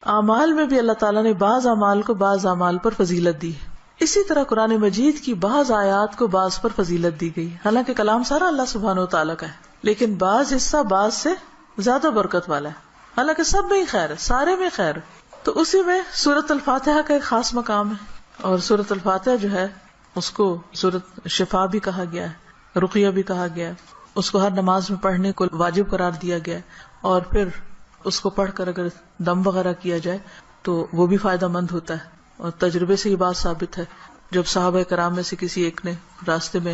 اعمال میں بھی اللہ تعالیٰ نے بعض اعمال کو بعض اعمال پر فضیلت دی ہے. اسی طرح قرآن مجید کی بعض آیات کو بعض پر فضیلت دی گئی. حالانکہ کلام سارا اللہ سبحانہ و تعالیٰ کا ہے، لیکن بعض حصہ بعض سے زیادہ برکت والا ہے. حالانکہ سب میں ہی خیر ہے، سارے میں خیر ہے. تو اسی میں سورۃ الفاتحہ کا ایک خاص مقام ہے. اور سورۃ الفاتحہ جو ہے اس کو سورۃ شفا بھی کہا گیا ہے، رقیہ بھی کہا گیا ہے. اس کو ہر نماز میں پڑھنے کو واجب قرار دیا گیا ہے. اور پھر اس کو پڑھ کر اگر دم وغیرہ کیا جائے تو وہ بھی فائدہ مند ہوتا ہے. اور تجربے سے یہ بات ثابت ہے. جب صحابہ کرام میں سے کسی ایک نے راستے میں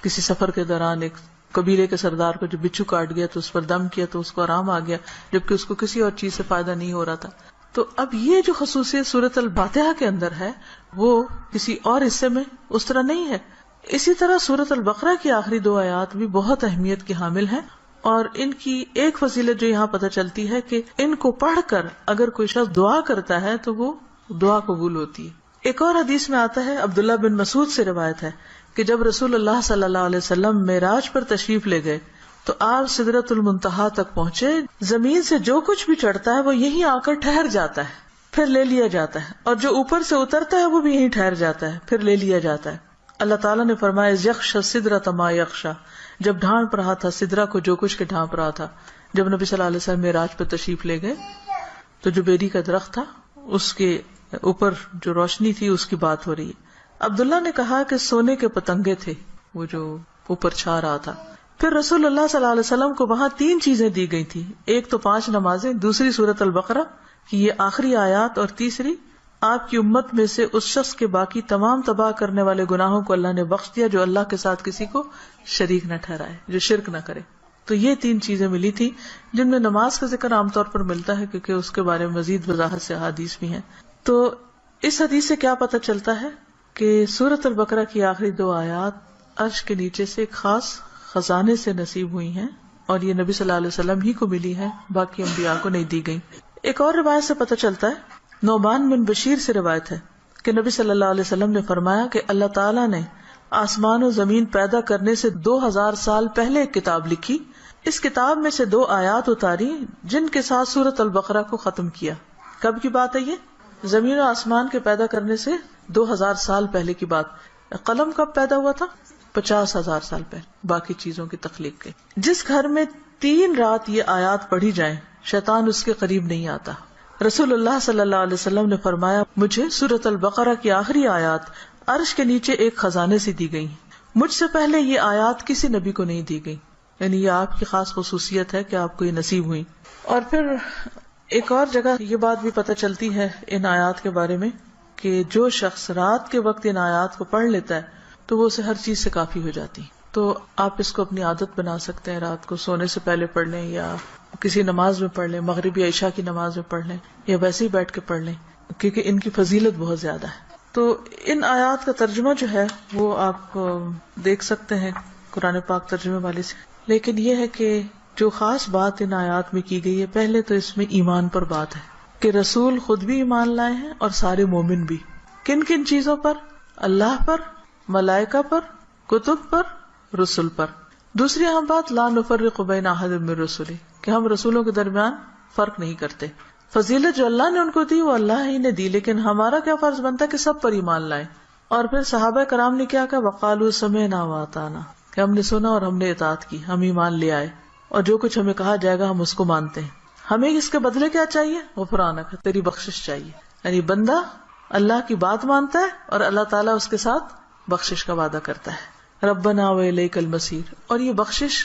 کسی سفر کے دوران ایک قبیلے کے سردار کو جو بچھو کاٹ گیا تو اس پر دم کیا تو اس کو آرام آ گیا، جبکہ اس کو کسی اور چیز سے فائدہ نہیں ہو رہا تھا. تو اب یہ جو خصوصیت سورۃ الفاتحہ کے اندر ہے وہ کسی اور حصے میں اس طرح نہیں ہے. اسی طرح سورۃ البقرہ کی آخری 2 آیات بھی بہت اہمیت کی حامل ہیں. اور ان کی ایک فضیلت جو یہاں پتہ چلتی ہے کہ ان کو پڑھ کر اگر کوئی شخص دعا کرتا ہے تو وہ دعا قبول ہوتی ہے. ایک اور حدیث میں آتا ہے، عبداللہ بن مسعود سے روایت ہے کہ جب رسول اللہ صلی اللہ علیہ وسلم معراج پر تشریف لے گئے تو آپ سدرۃ المنتہا تک پہنچے. زمین سے جو کچھ بھی چڑھتا ہے وہ یہیں آ کر ٹھہر جاتا ہے، پھر لے لیا جاتا ہے، اور جو اوپر سے اترتا ہے وہ بھی یہیں ٹھہر جاتا ہے، پھر لے لیا جاتا ہے. اللہ تعالیٰ نے فرمایا یخشى السدرۃ ما یخشى، جب ڈھانپ رہا تھا سدرہ کو جو کچھ کے ڈھانپ رہا تھا. جب نبی صلی اللہ علیہ وسلم معراج پر تشریف لے گئے تو جو بیری کا درخت تھا اس کے اوپر جو روشنی تھی اس کی بات ہو رہی ہے. عبداللہ نے کہا کہ سونے کے پتنگے تھے وہ جو اوپر چھا رہا تھا. پھر رسول اللہ صلی اللہ علیہ وسلم کو وہاں 3 چیزیں دی گئی تھی. ایک تو 5 نمازیں، دوسری سورۃ البقرہ کی یہ آخری آیات، اور تیسری آپ کی امت میں سے اس شخص کے باقی تمام تباہ کرنے والے گناہوں کو اللہ نے بخش دیا جو اللہ کے ساتھ کسی کو شریک نہ ٹھہرائے، جو شرک نہ کرے. تو یہ 3 چیزیں ملی تھی جن میں نماز کا ذکر عام طور پر ملتا ہے کیونکہ اس کے بارے میں مزید وضاحت سے احادیث بھی ہیں. تو اس حدیث سے کیا پتہ چلتا ہے کہ سورۃ البقرہ کی آخری 2 آیات عرش کے نیچے سے ایک خاص خزانے سے نصیب ہوئی ہیں اور یہ نبی صلی اللہ علیہ وسلم ہی کو ملی ہے، باقی انبیاء کو نہیں دی گئی. ایک اور روایت سے پتہ چلتا ہے، نعمان بن بشیر سے روایت ہے کہ نبی صلی اللہ علیہ وسلم نے فرمایا کہ اللہ تعالیٰ نے آسمان و زمین پیدا کرنے سے 2000 سال پہلے ایک کتاب لکھی. اس کتاب میں سے 2 آیات اتاری جن کے ساتھ سورۃ البقرہ کو ختم کیا. کب کی بات ہے یہ؟ زمین و آسمان کے پیدا کرنے سے 2000 سال پہلے کی بات. قلم کب پیدا ہوا تھا؟ 50,000 سال پہلے، باقی چیزوں کی تخلیق کے. جس گھر میں 3 رات یہ آیات پڑھی جائیں شیطان اس کے قریب نہیں آتا. رسول اللہ صلی اللہ علیہ وسلم نے فرمایا مجھے سورۃ البقرہ کی آخری آیات عرش کے نیچے ایک خزانے سے دی گئی. مجھ سے پہلے یہ آیات کسی نبی کو نہیں دی گئی، یعنی یہ آپ کی خاص خصوصیت ہے کہ آپ کو یہ نصیب ہوئی. اور پھر ایک اور جگہ یہ بات بھی پتہ چلتی ہے ان آیات کے بارے میں کہ جو شخص رات کے وقت ان آیات کو پڑھ لیتا ہے تو وہ اسے ہر چیز سے کافی ہو جاتی. تو آپ اس کو اپنی عادت بنا سکتے ہیں، رات کو سونے سے پہلے پڑھ لیں یا کسی نماز میں پڑھ لیں، مغرب یا عشاء کی نماز میں پڑھ لیں یا ویسے ہی بیٹھ کے پڑھ لیں، کیونکہ ان کی فضیلت بہت زیادہ ہے. تو ان آیات کا ترجمہ جو ہے وہ آپ دیکھ سکتے ہیں قرآن پاک ترجمے والے سے. لیکن یہ ہے کہ جو خاص بات ان آیات میں کی گئی ہے، پہلے تو اس میں ایمان پر بات ہے کہ رسول خود بھی ایمان لائے ہیں اور سارے مومن بھی. کن کن چیزوں پر؟ اللہ پر، ملائکہ پر، کتب پر، رسول پر. دوسری اہم بات لا نفرق بین احد من رسلہ، کہ ہم رسولوں کے درمیان فرق نہیں کرتے. فضیلت جو اللہ نے ان کو دی وہ اللہ ہی نے دی، لیکن ہمارا کیا فرض بنتا ہے کہ سب پر ایمان لائیں. اور پھر صحابہ کرام نے کیا کہا؟ وقالوا سمعنا واطعنا، کہ ہم نے سنا اور ہم نے اطاعت کی، ہم ایمان لے آئے اور جو کچھ ہمیں کہا جائے گا ہم اس کو مانتے ہیں. ہمیں اس کے بدلے کیا چاہیے؟ غفرانک، تیری بخشش چاہیے. یعنی بندہ اللہ کی بات مانتا ہے اور اللہ تعالیٰ اس کے ساتھ بخشش کا وعدہ کرتا ہے. ربنا وإلیک المصیر. اور یہ بخشش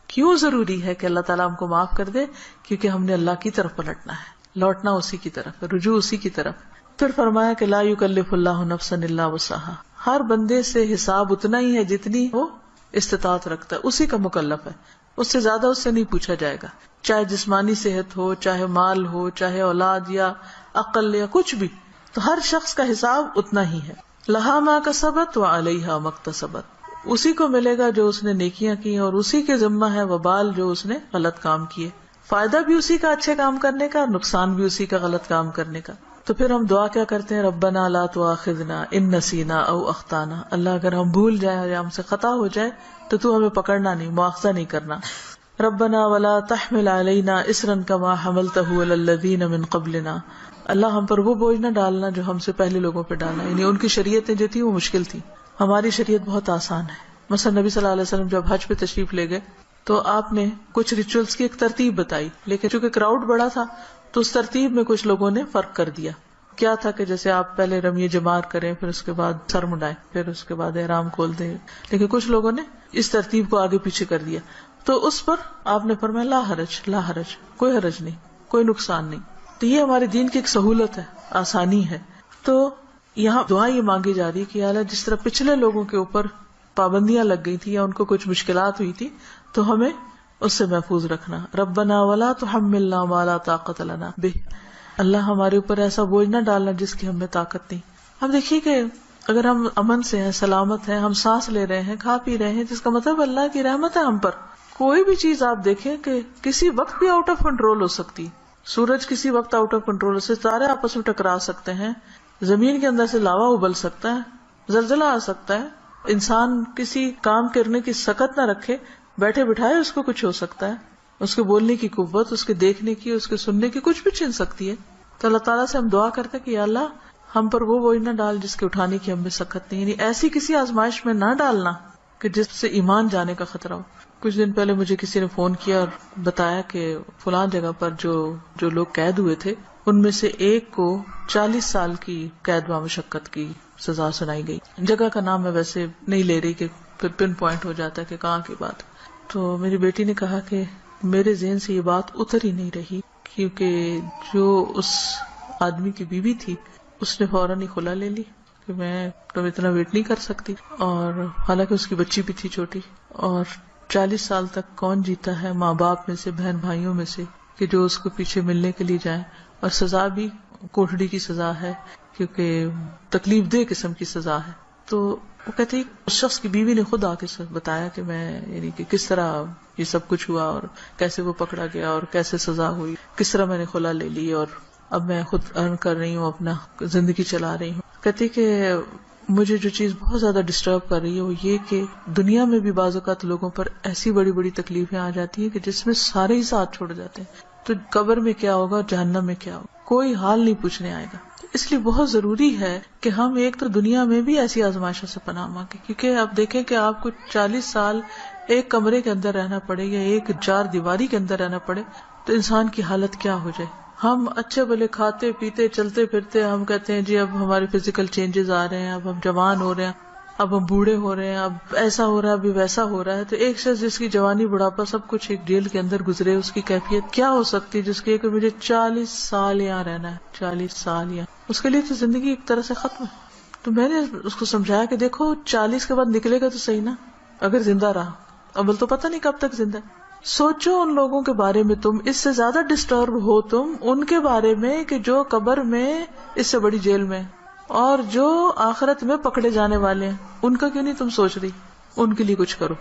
کیوں ضروری ہے کہ اللہ تعالیٰ ہم کو معاف کر دے؟ کیونکہ ہم نے اللہ کی طرف پلٹنا ہے، لوٹنا اسی کی طرف، رجوع اسی کی طرف. پھر فرمایا کہ لا یکلف اللہ نفسا الا وسعہا، ہر بندے سے حساب اتنا ہی ہے جتنی وہ استطاعت رکھتا ہے، اسی کا مکلف ہے، اس سے زیادہ اس سے نہیں پوچھا جائے گا. چاہے جسمانی صحت ہو، چاہے مال ہو، چاہے اولاد یا عقل یا کچھ بھی، تو ہر شخص کا حساب اتنا ہی ہے. لہا ما کسبت وعلیہا ما اکتسبت، اسی کو ملے گا جو اس نے نیکیاں کی اور اسی کے ذمہ ہے وبال جو اس نے غلط کام کیے. فائدہ بھی اسی کا اچھے کام کرنے کا، نقصان بھی اسی کا غلط کام کرنے کا. تو پھر ہم دعا کیا کرتے ہیں؟ ربنا لا تؤاخذنا ان نسینا او اخطانا، اللہ اگر ہم بھول جائیں یا ہم سے خطا ہو جائے تو تو ہمیں پکڑنا نہیں، مؤاخذہ نہیں کرنا. ربنا ولا تحمل علینا اصرا کما حملته علی الذین من قبلنا، اللہ ہم پر وہ بوجھ نہ ڈالنا جو ہم سے پہلے لوگوں پہ ڈالا، یعنی ان کی شریعتیں جو تھی وہ مشکل تھی، ہماری شریعت بہت آسان ہے. مثلا نبی صلی اللہ علیہ وسلم جب حج پہ تشریف لے گئے تو آپ نے کچھ ریچولز کی ایک ترتیب بتائی، لیکن چونکہ کراؤڈ بڑا تھا تو اس ترتیب میں کچھ لوگوں نے فرق کر دیا. کیا تھا کہ جیسے آپ پہلے رمی جمار کریں، پھر اس کے بعد سر مڈائیں، پھر اس کے بعد احرام کھول دیں، لیکن کچھ لوگوں نے اس ترتیب کو آگے پیچھے کر دیا. تو اس پر آپ نے فرمایا لا حرج، لا حرج، کوئی حرج نہیں، کوئی نقصان نہیں. تو یہ ہمارے دین کی ایک سہولت ہے، آسانی ہے. تو یہاں دعا یہ مانگی جا رہی ہے کہ اللہ جس طرح پچھلے لوگوں کے اوپر پابندیاں لگ گئی تھی یا ان کو کچھ مشکلات ہوئی تھی تو ہمیں اس سے محفوظ رکھنا. ربنا ولا تحملنا ما لا طاقت لنا بہ، اللہ ہمارے اوپر ایسا بوجھ نہ ڈالنا جس کی ہمیں طاقت نہیں. ہم دیکھیے کہ اگر ہم امن سے ہیں، سلامت ہیں، ہم سانس لے رہے ہیں، کھا پی رہے ہیں، جس کا مطلب اللہ کی رحمت ہے ہم پر. کوئی بھی چیز آپ دیکھیں کہ کسی وقت بھی آؤٹ آف کنٹرول ہو سکتی. سورج کسی وقت آؤٹ آف کنٹرول ہو سکتا ہے، ستارے آپس میں ٹکرا سکتے ہیں، زمین کے اندر سے لاوا ابل سکتا ہے، زلزلہ آ سکتا ہے، انسان کسی کام کرنے کی سکت نہ رکھے، بیٹھے بٹھائے اس کو کچھ ہو سکتا ہے. اس کے بولنے کی قوت، اس کے دیکھنے کی، اس کے سننے کی کچھ بھی چھن سکتی ہے. تو اللہ تعالیٰ سے ہم دعا کرتے ہیں کہ یا اللہ ہم پر وہ بوجھ نہ ڈال جس کے اٹھانے کی ہم میں سکت نہیں، یعنی ایسی کسی آزمائش میں نہ ڈالنا کہ جس سے ایمان جانے کا خطرہ ہو. کچھ دن پہلے مجھے کسی نے فون کیا اور بتایا کہ فلاں جگہ پر جو لوگ قید ہوئے تھے ان میں سے ایک کو 40 سال کی قید و مشقت کی سزا سنائی گئی. جگہ کا نام میں ویسے نہیں لے رہی کہ پھر پن پوائنٹ ہو جاتا ہے کہ کہاں کی بات. تو میری بیٹی نے کہا کہ میرے ذہن سے یہ بات اتر ہی نہیں رہی، کیونکہ جو اس آدمی کی بیوی تھی اس نے فوراً ہی کھلا لے لی کہ میں تو اتنا ویٹ نہیں کر سکتی، اور حالانکہ اس کی بچی بھی تھی چھوٹی. اور 40 سال تک کون جیتا ہے ماں باپ میں سے، بہن بھائیوں میں سے، کہ جو اس کو پیچھے ملنے کے لیے جائیں. اور سزا بھی کوٹڑی کی سزا ہے، کیونکہ تکلیف دہ قسم کی سزا ہے. تو وہ کہتے ہیں اس شخص کی بیوی نے خود آ کے بتایا کہ میں یعنی کہ کس طرح یہ سب کچھ ہوا اور کیسے وہ پکڑا گیا اور کیسے سزا ہوئی، کس طرح میں نے خلا لے لی اور اب میں خود ارن کر رہی ہوں، اپنا زندگی چلا رہی ہوں. کہتی کہ مجھے جو چیز بہت زیادہ ڈسٹرب کر رہی ہے وہ یہ کہ دنیا میں بھی بعض اوقات لوگوں پر ایسی بڑی بڑی تکلیفیں آ جاتی ہیں کہ جس میں سارے ہی ساتھ چھوڑ جاتے ہیں. تو قبر میں کیا ہوگا، جہنم میں کیا ہوگا، کوئی حال نہیں پوچھنے آئے گا. اس لیے بہت ضروری ہے کہ ہم ایک تو دنیا میں بھی ایسی آزمائشوں سے پناہ مانگیں، کیونکہ آپ دیکھیں کہ آپ کو 40 سال ایک کمرے کے اندر رہنا پڑے یا ایک 4 دیواری کے اندر رہنا پڑے تو انسان کی حالت کیا ہو جائے. ہم اچھے بھلے کھاتے پیتے چلتے پھرتے، ہم کہتے ہیں جی اب ہمارے فزیکل چینجز آ رہے ہیں، اب ہم جوان ہو رہے ہیں، اب ہم بوڑھے ہو رہے ہیں، اب ایسا ہو رہا ہے، ابھی ویسا ہو رہا ہے. تو ایک شخص جس کی جوانی بڑھاپا سب کچھ ایک جیل کے اندر گزرے، اس کی کیفیت کیا ہو سکتی ہے جس کی کہ مجھے 40 سال یہاں رہنا ہے، 40 سال یہاں. اس کے لیے تو زندگی ایک طرح سے ختم ہے. تو میں نے اس کو سمجھایا کہ دیکھو 40 کے بعد نکلے گا تو صحیح نا، اگر زندہ رہا، اول تو پتہ نہیں کب تک زندہ. سوچو ان لوگوں کے بارے میں، تم اس سے زیادہ ڈسٹرب ہو تم ان کے بارے میں کہ جو قبر میں اس سے بڑی جیل میں، اور جو آخرت میں پکڑے جانے والے ہیں، ان کا کیوں نہیں تم سوچ رہی؟ ان کے لیے کچھ کرو.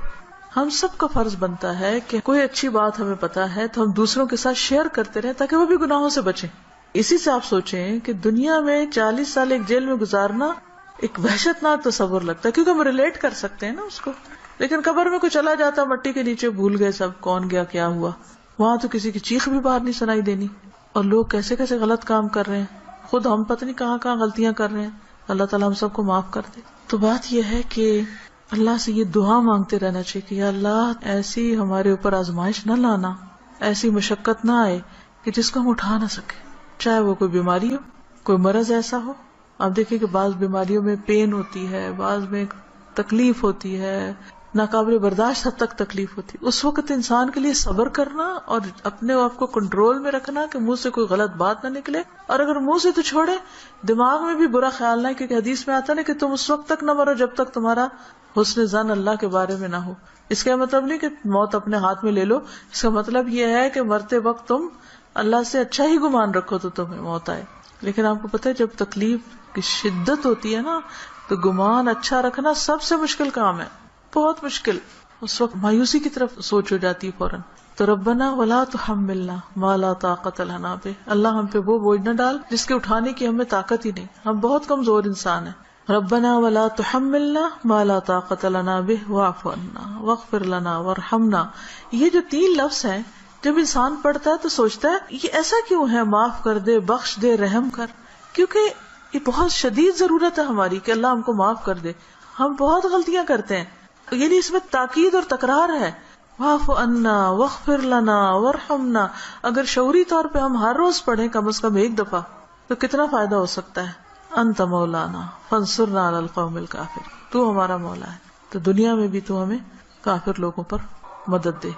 ہم سب کا فرض بنتا ہے کہ کوئی اچھی بات ہمیں پتا ہے تو ہم دوسروں کے ساتھ شیئر کرتے رہیں تاکہ وہ بھی گناہوں سے بچیں. اسی سے آپ سوچیں کہ دنیا میں 40 سال ایک جیل میں گزارنا ایک وحشت ناک تصور لگتا ہے، کیونکہ ہم ریلیٹ کر سکتے ہیں نا اس کو. لیکن قبر میں کوئی چلا جاتا مٹی کے نیچے، بھول گئے سب کون گیا کیا ہوا. وہاں تو کسی کی چیخ بھی باہر نہیں سنائی دینی، اور لوگ کیسے کیسے غلط کام کر رہے ہیں، خود ہم پتہ نہیں کہاں کہاں غلطیاں کر رہے ہیں. اللہ تعالیٰ ہم سب کو معاف کر دے. تو بات یہ ہے کہ اللہ سے یہ دعا مانگتے رہنا چاہیے کہ یا اللہ ایسی ہمارے اوپر آزمائش نہ لانا، ایسی مشقت نہ آئے کہ جس کو ہم اٹھا نہ سکے، چاہے وہ کوئی بیماری ہو، کوئی مرض ایسا ہو. آپ دیکھیں کہ بعض بیماریوں میں پین ہوتی ہے، بعض میں تکلیف ہوتی ہے، ناقابل برداشت حد تک تکلیف ہوتی. اس وقت انسان کے لیے صبر کرنا اور اپنے آپ کو کنٹرول میں رکھنا کہ منہ سے کوئی غلط بات نہ نکلے، اور اگر منہ سے تو چھوڑے دماغ میں بھی برا خیال نہ، کیونکہ حدیث میں آتا نا کہ تم اس وقت تک نہ مرو جب تک تمہارا حسن ظن اللہ کے بارے میں نہ ہو. اس کا مطلب نہیں کہ موت اپنے ہاتھ میں لے لو، اس کا مطلب یہ ہے کہ مرتے وقت تم اللہ سے اچھا ہی گمان رکھو تو تمہیں موت آئے. لیکن آپ کو پتہ ہے جب تکلیف کی شدت ہوتی ہے نا تو گمان اچھا رکھنا سب سے مشکل کام ہے، بہت مشکل. اس وقت مایوسی کی طرف سوچ ہو جاتی ہے فوراً. تو ربنا ولا تحملنا ما لا طاقت لنا بہ، اللہ ہم پہ وہ بوجھ نہ ڈال جس کے اٹھانے کی ہمیں طاقت ہی نہیں. ہم بہت کمزور انسان ہیں، ربنا ولا تحملنا ما لا طاقت لنا به واعف عنا واغفر لنا وارحمنا. یہ جو 3 لفظ ہیں، جب انسان پڑھتا ہے تو سوچتا ہے یہ ایسا کیوں ہے، معاف کر دے، بخش دے، رحم کر. کیونکہ یہ بہت شدید ضرورت ہے ہماری کہ اللہ ہم کو معاف کر دے. ہم بہت غلطیاں کرتے ہیں، یعنی اس میں تاکید اور تکرار ہے. واعف عنا واغفر لنا وارحمنا. اگر شعوری طور پہ ہم ہر روز پڑھیں کم از کم ایک دفعہ تو کتنا فائدہ ہو سکتا ہے. انت مولانا فانصرنا علی القوم الکافرین. تو ہمارا مولا ہے تو دنیا میں بھی تو ہمیں کافر لوگوں پر مدد دے.